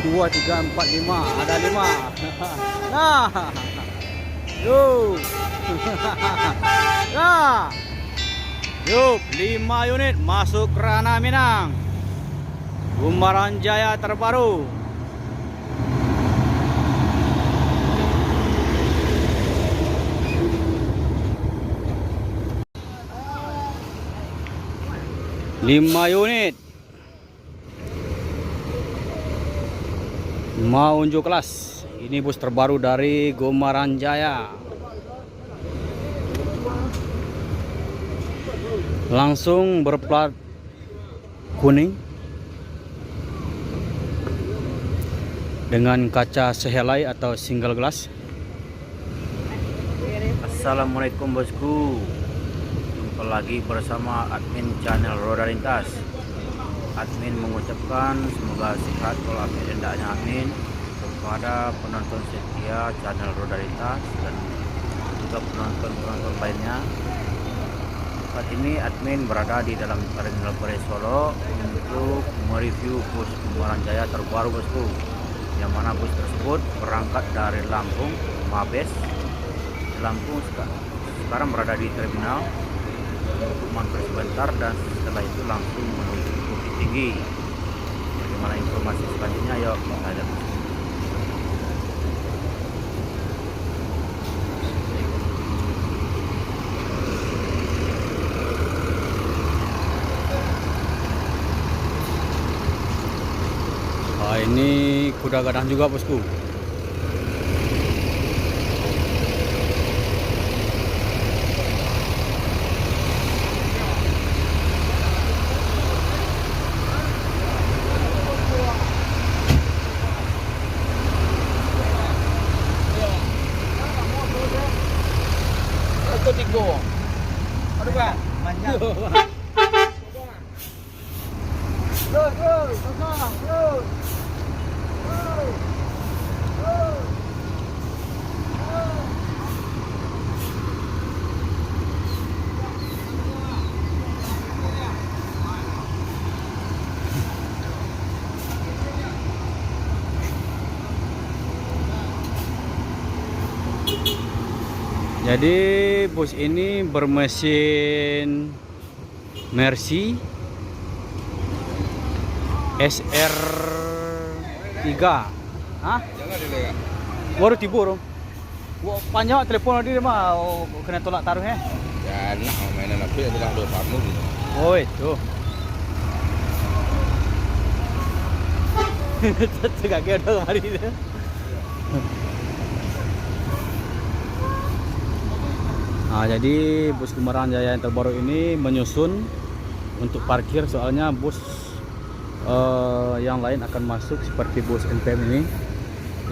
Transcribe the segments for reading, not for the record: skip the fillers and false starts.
dua, tiga, empat, lima. Ada lima. Nah, yuk. Nah, yuk, 5 unit masuk Rana Minang. Gumaran Jaya terbaru. Lima unit mau unjuk kelas. Ini bus terbaru dari Gumaran Jaya. Langsung berplat kuning dengan kaca sehelai atau single glass. Assalamualaikum bosku, jumpa lagi bersama admin channel Roda Lintas. Admin mengucapkan semoga sehat walafiat hendaknya admin kepada penonton setia channel Roda Lintas dan juga penonton lainnya. Saat ini admin berada di dalam terminal Pare Solo untuk mereview bus Gumaran Jaya terbaru bosku, yang mana bus tersebut berangkat dari Lampung, Mabes Lampung, sekarang berada di terminal untuk mampir sebentar dan setelah itu langsung menuju Bukit Tinggi. Bagaimana informasi selanjutnya? Yuk kita lihat. Ini kuda gadang juga bosku. Aduh kan, banyak. Jadi bus ini bermesin Mercy SR3. Hah? Baru tiba dong. Panjang telepon tadi mah kena tolak taruh ya. Ya nak mainan apa ya bilang dua farmu gitu. Oh itu. Kagak ada kemari itu. Nah, jadi bus Gumaran Jaya yang terbaru ini menyusun untuk parkir, soalnya bus yang lain akan masuk seperti bus NPM ini.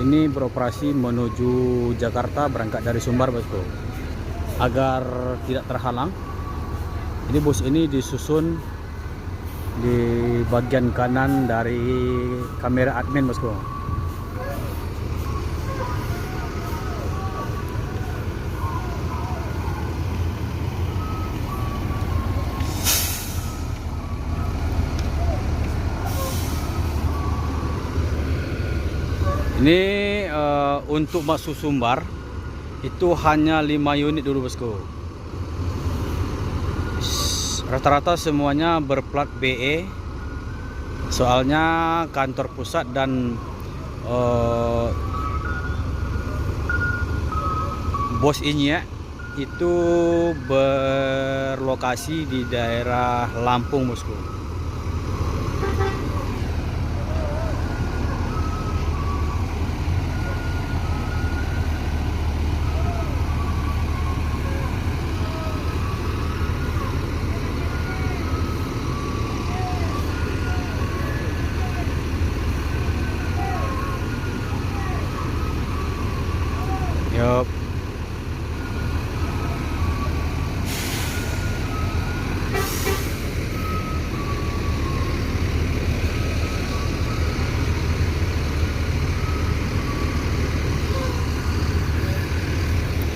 Ini beroperasi menuju Jakarta, berangkat dari Sumbar bosku. Agar tidak terhalang, ini bus ini disusun di bagian kanan dari kamera admin bosku. Ini untuk masuk Sumbar itu hanya 5 unit dulu bosku. Rata-rata semuanya berplat BE, soalnya kantor pusat dan bos ini ya, itu berlokasi di daerah Lampung bosku. Yup.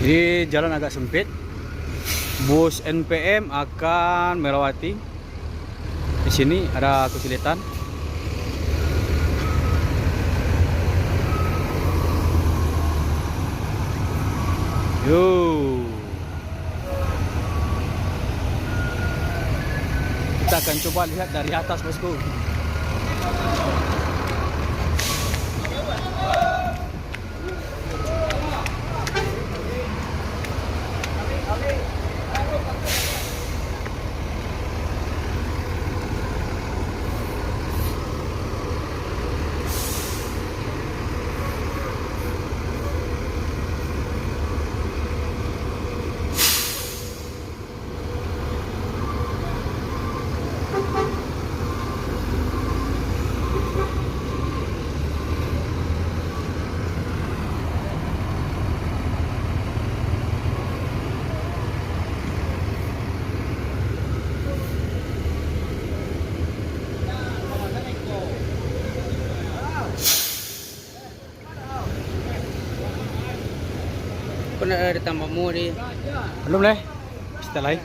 Jadi jalan agak sempit. Bus NPM akan melewati. Di sini ada kesulitan. Yo. Kita akan coba lihat dari atas, bosku. Pernah ada tambahmu di Belum leh. Setelah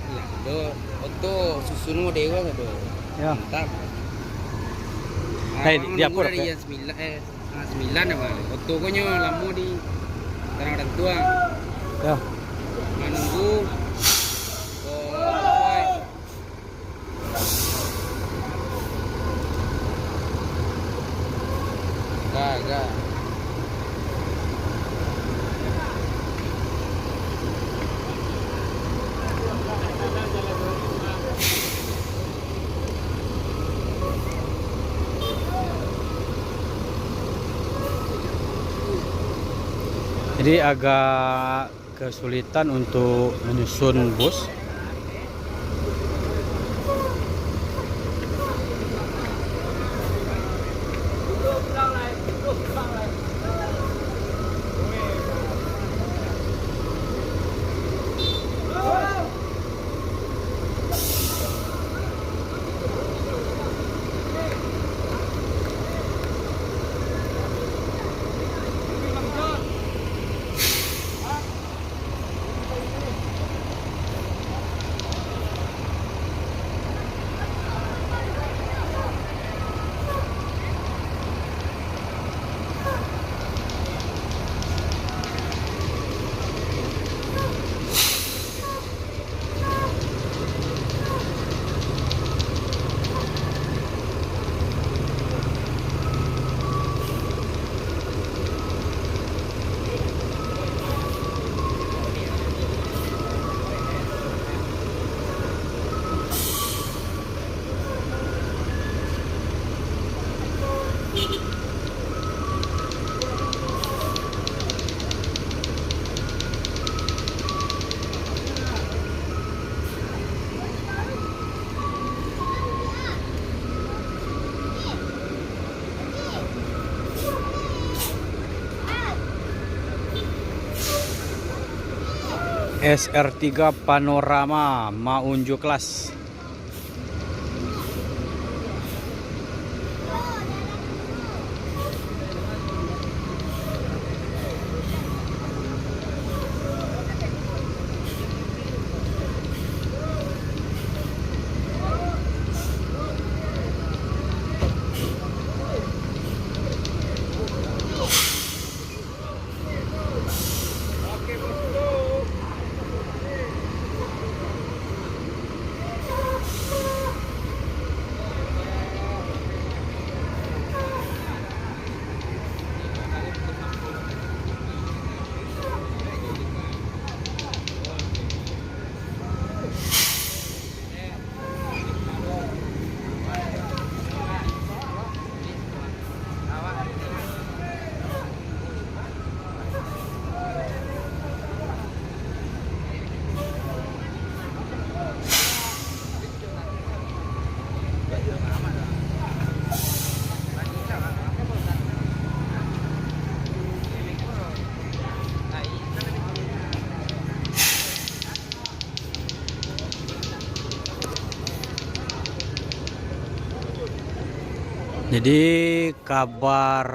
do oto susun mo dewa ka do. ya. Mantap. Hey, di apa, dari Dok? yang 9 naman. Oto ko nyo lamu di tanah orang tua. Ya. Menunggu ko Gak. Jadi agak kesulitan untuk menyusun bus. SR3 Panorama Maunju kelas. Jadi kabar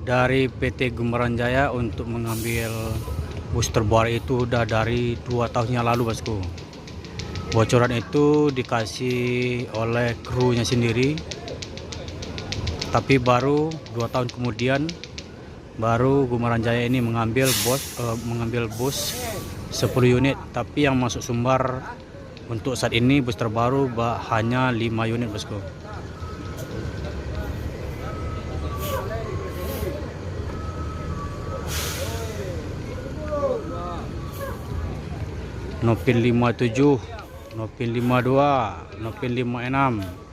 dari PT Gumeran Jaya untuk mengambil bus terbaru itu udah dari 2 tahun yang lalu, bosku. Bocoran itu dikasih oleh krunya sendiri, tapi baru 2 tahun kemudian baru Gumeran Jaya ini mengambil bus 10 unit, tapi yang masuk Sumbar untuk saat ini bus terbaru hanya 5 unit bosku. Nopin 57, Nopin 52, Nopin 56,